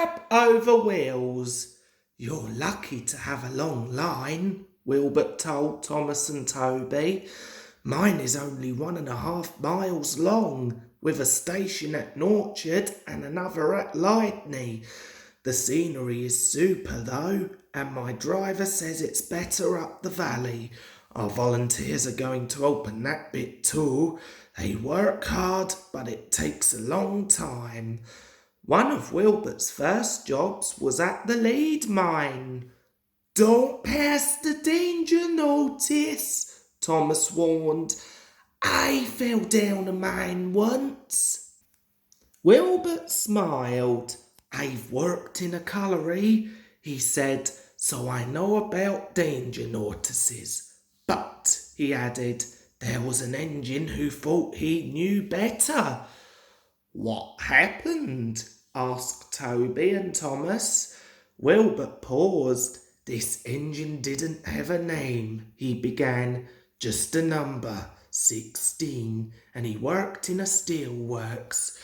cab over wheels. You're lucky to have a long line, Wilbert told Thomas and Toby. Mine is only 1.5 miles long, with a station at Norchard and another at Lightney. The scenery is super though, and my driver says it's better up the valley. Our volunteers are going to open that bit too. They work hard, but it takes a long time. One of Wilbert's first jobs was at the lead mine. Don't pass the danger notice, Thomas warned. I fell down a mine once. Wilbert smiled. I've worked in a colliery, he said, so I know about danger notices. But, he added, there was an engine who thought he knew better. What happened? Asked Toby and Thomas. Wilbert paused. This engine didn't have a name, he began. Just a number, 16, and he worked in a steelworks.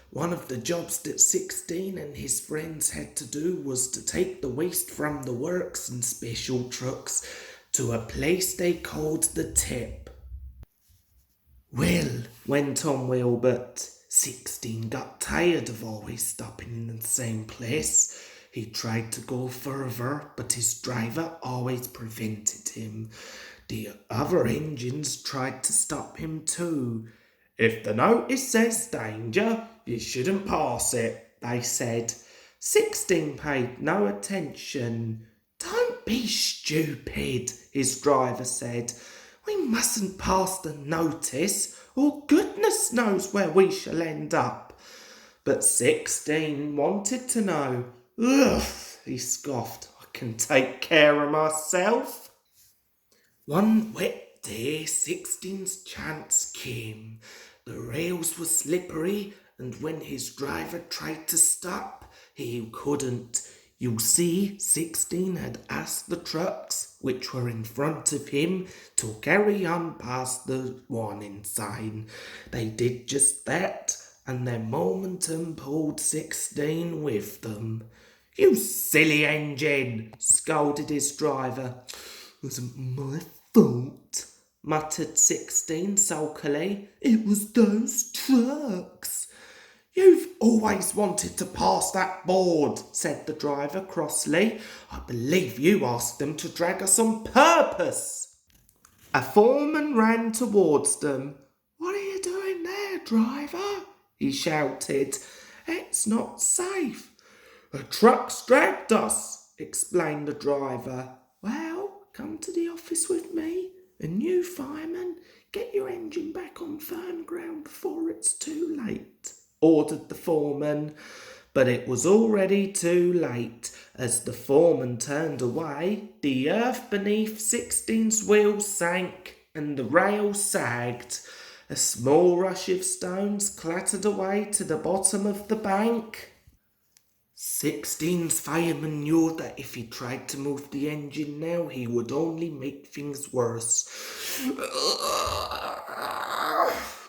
One of the jobs that 16 and his friends had to do was to take the waste from the works in special trucks to a place they called the tip. Well, went on Wilbert, 16 got tired of always stopping in the same place. He tried to go further, but his driver always prevented him. The other engines tried to stop him too. If the notice says danger, you shouldn't pass it, they said. 16 paid no attention. Don't be stupid, his driver said. We mustn't pass the notice, or goodness knows where we shall end up. But 16 wanted to know. Ugh, he scoffed. I can take care of myself. One wet day, 16's chance came. The rails were slippery, and when his driver tried to stop, he couldn't. You see, 16 had asked the trucks, which were in front of him, to carry on past the warning sign. They did just that, and their momentum pulled 16 with them. You silly engine, scolded his driver. It wasn't my fault, muttered 16 sulkily. It was those trucks. You've always wanted to pass that board, said the driver crossly. I believe you asked them to drag us on purpose. A foreman ran towards them. What are you doing there, driver? He shouted. It's not safe. A truck's dragged us, explained the driver. Well, come to the office with me, and you, fireman, get your engine back on firm ground before it's too late, ordered the foreman. But it was already too late. As the foreman turned away, the earth beneath 16's wheels sank and the rail sagged. A small rush of stones clattered away to the bottom of the bank. 16's fireman knew that if he tried to move the engine now, he would only make things worse.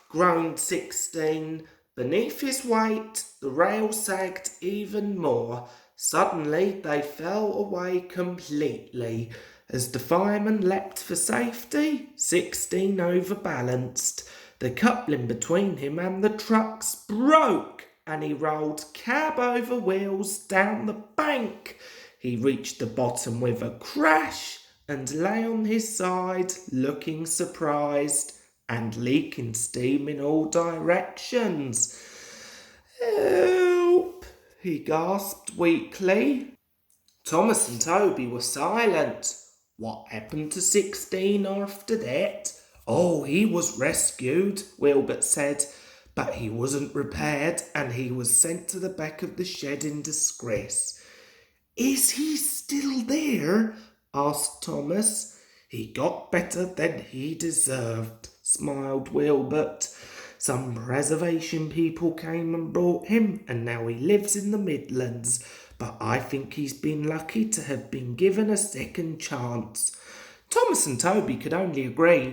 Groaned 16. Beneath his weight, the rail sagged even more. Suddenly, they fell away completely. As the fireman leapt for safety, 16 overbalanced. The coupling between him and the trucks broke, and he rolled cab over wheels down the bank. He reached the bottom with a crash and lay on his side, looking surprised and leaking steam in all directions. Help! He gasped weakly. Thomas and Toby were silent. What happened to 16 after that? Oh, he was rescued, Wilbert said, but he wasn't repaired and he was sent to the back of the shed in disgrace. Is he still there? Asked Thomas. He got better than he deserved, smiled Wilbert. Some preservation people came and brought him, and now he lives in the Midlands. But I think he's been lucky to have been given a second chance. Thomas and Toby could only agree.